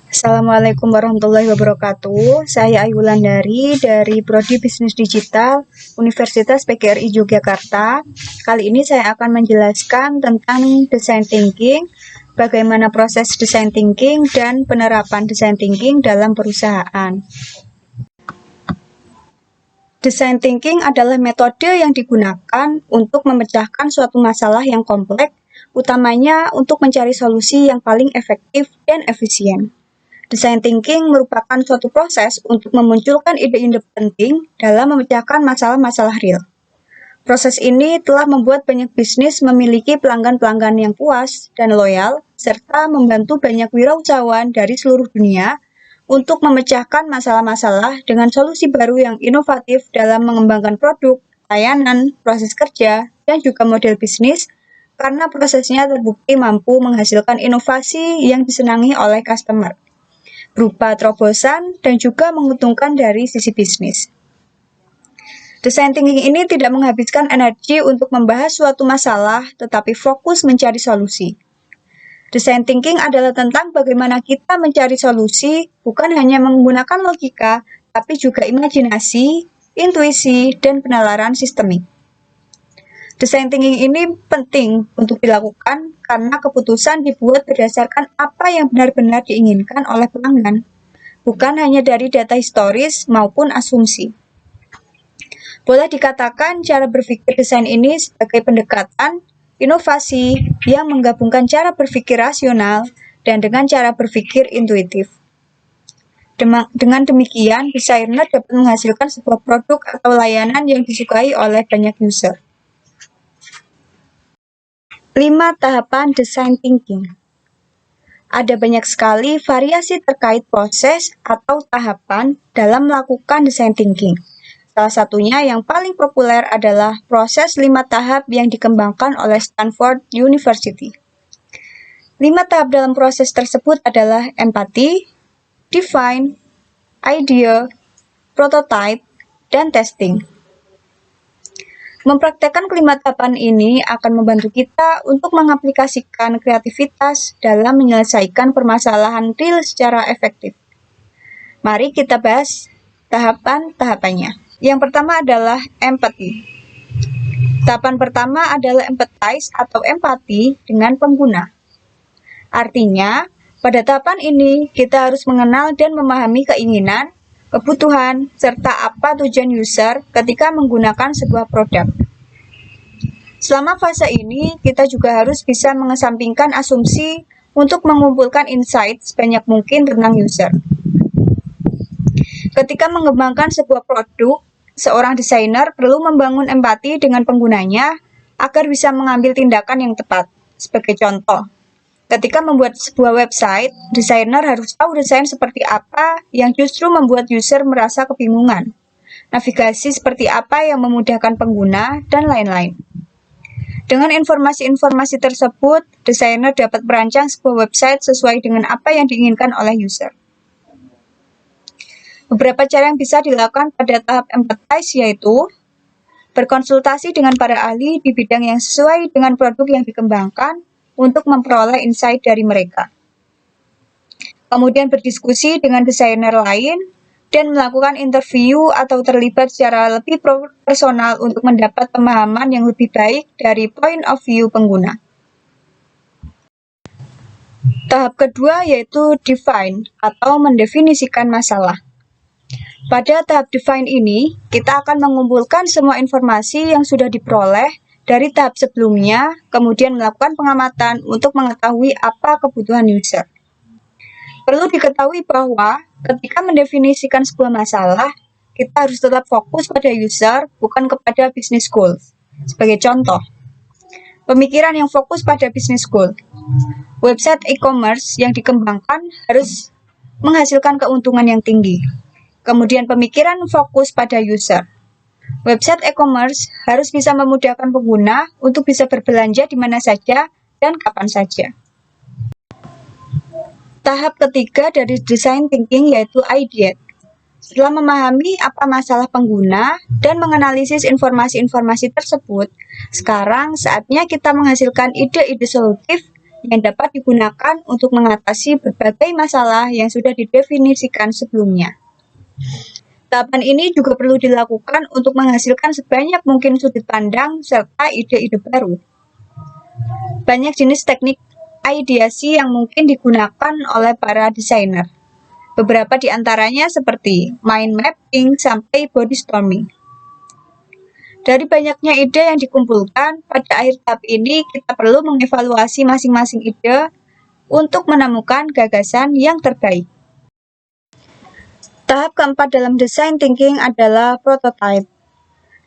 Assalamualaikum warahmatullahi wabarakatuh. Saya Ayu Wulandari dari Prodi Bisnis Digital Universitas PGRI Yogyakarta. Kali ini saya akan menjelaskan tentang design thinking, bagaimana proses design thinking dan penerapan design thinking dalam perusahaan. Design thinking adalah metode yang digunakan untuk memecahkan suatu masalah yang kompleks, utamanya untuk mencari solusi yang paling efektif dan efisien. Design thinking merupakan suatu proses untuk memunculkan ide-ide penting dalam memecahkan masalah-masalah real. Proses ini telah membuat banyak bisnis memiliki pelanggan-pelanggan yang puas dan loyal, serta membantu banyak wirausahawan dari seluruh dunia untuk memecahkan masalah-masalah dengan solusi baru yang inovatif dalam mengembangkan produk, layanan, proses kerja, dan juga model bisnis, karena prosesnya terbukti mampu menghasilkan inovasi yang disenangi oleh customer, berupa terobosan dan juga menguntungkan dari sisi bisnis. Design thinking ini tidak menghabiskan energi untuk membahas suatu masalah, tetapi fokus mencari solusi. Design thinking adalah tentang bagaimana kita mencari solusi, bukan hanya menggunakan logika, tapi juga imajinasi, intuisi, dan penalaran sistemik. Design thinking ini penting untuk dilakukan karena keputusan dibuat berdasarkan apa yang benar-benar diinginkan oleh pelanggan, bukan hanya dari data historis maupun asumsi. Boleh dikatakan cara berpikir desain ini sebagai pendekatan inovasi yang menggabungkan cara berpikir rasional dan dengan cara berpikir intuitif. Dengan demikian, desainer dapat menghasilkan sebuah produk atau layanan yang disukai oleh banyak user. 5 tahapan design thinking. Ada banyak sekali variasi terkait proses atau tahapan dalam melakukan design thinking. Salah satunya yang paling populer adalah proses 5 tahap yang dikembangkan oleh Stanford University. 5 tahap dalam proses tersebut adalah empathy, define, idea, prototype, dan testing. Mempraktekkan kelima tahapan ini akan membantu kita untuk mengaplikasikan kreativitas dalam menyelesaikan permasalahan real secara efektif. Mari kita bahas tahapan-tahapannya. Yang pertama adalah empathy. Tahapan pertama adalah empathize atau empati dengan pengguna. Artinya, pada tahapan ini kita harus mengenal dan memahami keinginan, kebutuhan, serta apa tujuan user ketika menggunakan sebuah produk. Selama fase ini, kita juga harus bisa mengesampingkan asumsi untuk mengumpulkan insight sebanyak mungkin tentang user. Ketika mengembangkan sebuah produk, seorang desainer perlu membangun empati dengan penggunanya agar bisa mengambil tindakan yang tepat. Sebagai contoh, ketika membuat sebuah website, desainer harus tahu desain seperti apa yang justru membuat user merasa kebingungan, navigasi seperti apa yang memudahkan pengguna, dan lain-lain. Dengan informasi-informasi tersebut, desainer dapat merancang sebuah website sesuai dengan apa yang diinginkan oleh user. Beberapa cara yang bisa dilakukan pada tahap empathize yaitu berkonsultasi dengan para ahli di bidang yang sesuai dengan produk yang dikembangkan untuk memperoleh insight dari mereka. Kemudian berdiskusi dengan desainer lain dan melakukan interview atau terlibat secara lebih personal untuk mendapat pemahaman yang lebih baik dari point of view pengguna. Tahap kedua yaitu define atau mendefinisikan masalah. Pada tahap define ini, kita akan mengumpulkan semua informasi yang sudah diperoleh dari tahap sebelumnya, kemudian melakukan pengamatan untuk mengetahui apa kebutuhan user. Perlu diketahui bahwa ketika mendefinisikan sebuah masalah, kita harus tetap fokus pada user, bukan kepada business goals. Sebagai contoh, pemikiran yang fokus pada business goal. Website e-commerce yang dikembangkan harus menghasilkan keuntungan yang tinggi. Kemudian pemikiran fokus pada user. Website e-commerce harus bisa memudahkan pengguna untuk bisa berbelanja di mana saja dan kapan saja. Tahap ketiga dari design thinking yaitu ideate. Setelah memahami apa masalah pengguna dan menganalisis informasi-informasi tersebut, sekarang saatnya kita menghasilkan ide-ide solutif yang dapat digunakan untuk mengatasi berbagai masalah yang sudah didefinisikan sebelumnya. Tahapan ini juga perlu dilakukan untuk menghasilkan sebanyak mungkin sudut pandang serta ide-ide baru. Banyak jenis teknik ideasi yang mungkin digunakan oleh para desainer. Beberapa di antaranya seperti mind mapping sampai body storming. Dari banyaknya ide yang dikumpulkan, pada akhir tahap ini kita perlu mengevaluasi masing-masing ide untuk menemukan gagasan yang terbaik. Tahap keempat dalam design thinking adalah prototype.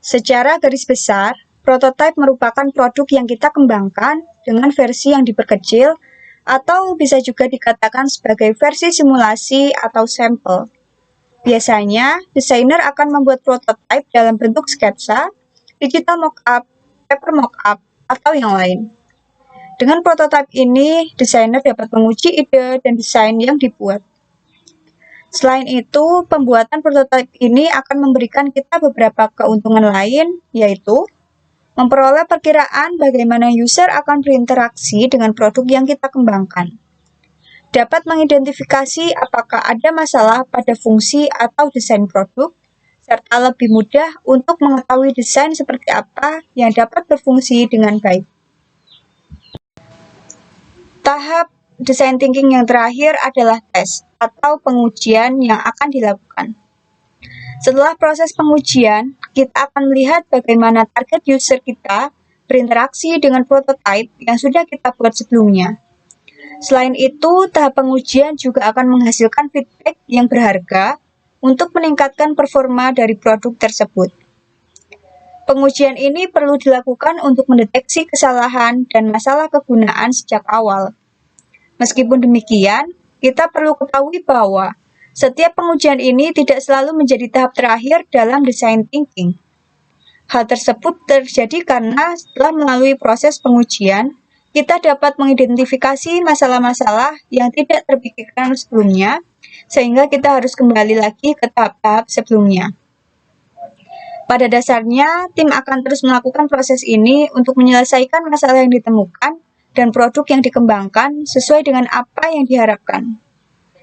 Secara garis besar, prototype merupakan produk yang kita kembangkan dengan versi yang diperkecil atau bisa juga dikatakan sebagai versi simulasi atau sampel. Biasanya, desainer akan membuat prototype dalam bentuk sketsa, digital mockup, paper mockup, atau yang lain. Dengan prototype ini, desainer dapat menguji ide dan desain yang dibuat. Selain itu, pembuatan prototipe ini akan memberikan kita beberapa keuntungan lain, yaitu memperoleh perkiraan bagaimana user akan berinteraksi dengan produk yang kita kembangkan. Dapat mengidentifikasi apakah ada masalah pada fungsi atau desain produk, serta lebih mudah untuk mengetahui desain seperti apa yang dapat berfungsi dengan baik. Tahap design thinking yang terakhir adalah tes atau pengujian yang akan dilakukan. Setelah proses pengujian, kita akan melihat bagaimana target user kita berinteraksi dengan prototipe yang sudah kita buat sebelumnya. Selain itu, tahap pengujian juga akan menghasilkan feedback yang berharga untuk meningkatkan performa dari produk tersebut. Pengujian ini perlu dilakukan untuk mendeteksi kesalahan dan masalah kegunaan sejak awal. Meskipun demikian, kita perlu ketahui bahwa setiap pengujian ini tidak selalu menjadi tahap terakhir dalam design thinking. Hal tersebut terjadi karena setelah melalui proses pengujian, kita dapat mengidentifikasi masalah-masalah yang tidak terpikirkan sebelumnya, sehingga kita harus kembali lagi ke tahap-tahap sebelumnya. Pada dasarnya, tim akan terus melakukan proses ini untuk menyelesaikan masalah yang ditemukan dan produk yang dikembangkan sesuai dengan apa yang diharapkan.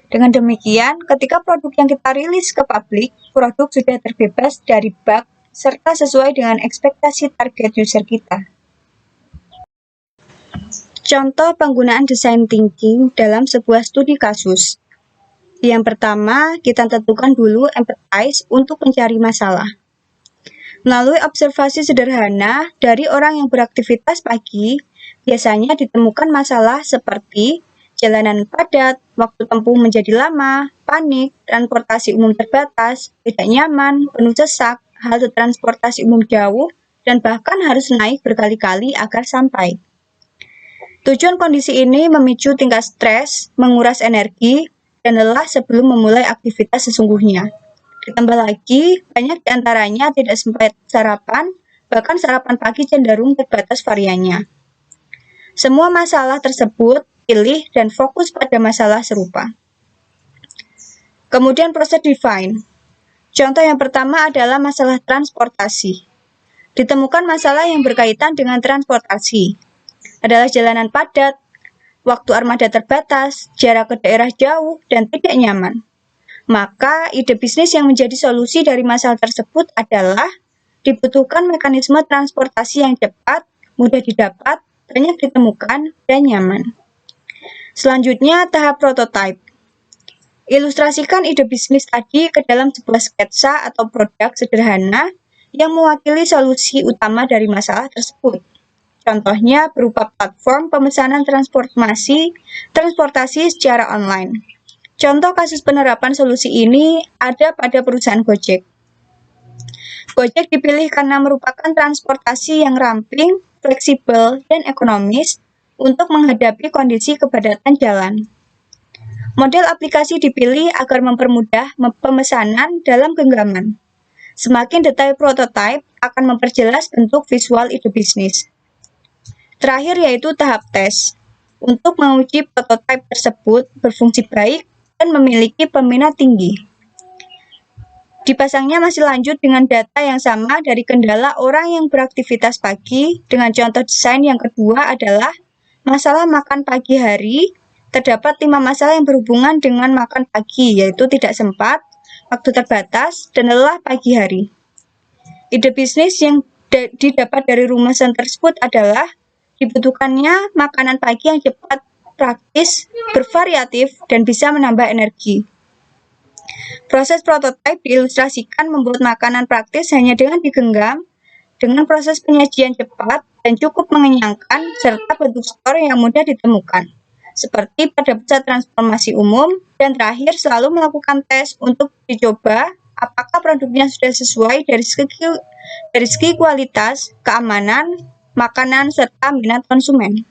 Dengan demikian, ketika produk yang kita rilis ke publik, produk sudah terbebas dari bug serta sesuai dengan ekspektasi target user kita. Contoh penggunaan design thinking dalam sebuah studi kasus. Yang pertama, kita tentukan dulu empathize untuk mencari masalah. Melalui observasi sederhana dari orang yang beraktivitas pagi, biasanya ditemukan masalah seperti jalanan padat, waktu tempuh menjadi lama, panik, transportasi umum terbatas, tidak nyaman, penuh sesak, halte transportasi umum jauh, dan bahkan harus naik berkali-kali agar sampai. Tujuan kondisi ini memicu tingkat stres, menguras energi, dan lelah sebelum memulai aktivitas sesungguhnya. Ditambah lagi, banyak di antaranya tidak sempat sarapan, bahkan sarapan pagi cenderung terbatas variannya. Semua masalah tersebut pilih dan fokus pada masalah serupa. Kemudian proses define. Contoh yang pertama adalah masalah transportasi. Ditemukan masalah yang berkaitan dengan transportasi. Adalah jalanan padat, waktu armada terbatas, jarak ke daerah jauh, dan tidak nyaman. Maka ide bisnis yang menjadi solusi dari masalah tersebut adalah dibutuhkan mekanisme transportasi yang cepat, mudah didapat, banyak ditemukan, dan nyaman. Selanjutnya, tahap prototype. Ilustrasikan ide bisnis tadi ke dalam sebuah sketsa atau produk sederhana yang mewakili solusi utama dari masalah tersebut. Contohnya berupa platform pemesanan transportasi secara online. Contoh kasus penerapan solusi ini ada pada perusahaan Gojek. Gojek dipilih karena merupakan transportasi yang ramping, fleksibel, dan ekonomis untuk menghadapi kondisi kepadatan jalan. Model aplikasi dipilih agar mempermudah pemesanan dalam genggaman. Semakin detail prototipe akan memperjelas bentuk visual ide bisnis. Terakhir yaitu tahap tes, untuk menguji prototipe tersebut berfungsi baik dan memiliki peminat tinggi. Dipasangnya masih lanjut dengan data yang sama dari kendala orang yang beraktivitas pagi dengan contoh desain yang kedua adalah masalah makan pagi hari, terdapat 5 masalah yang berhubungan dengan makan pagi, yaitu tidak sempat, waktu terbatas, dan lelah pagi hari. Ide bisnis yang didapat dari rumusan tersebut adalah dibutuhkannya makanan pagi yang cepat, praktis, bervariatif, dan bisa menambah energi. Proses prototipe diilustrasikan membuat makanan praktis hanya dengan digenggam, dengan proses penyajian cepat dan cukup mengenyangkan, serta bentuk skor yang mudah ditemukan, seperti pada pusat transformasi umum, dan terakhir selalu melakukan tes untuk dicoba apakah produknya sudah sesuai dari segi kualitas, keamanan, makanan, serta minat konsumen.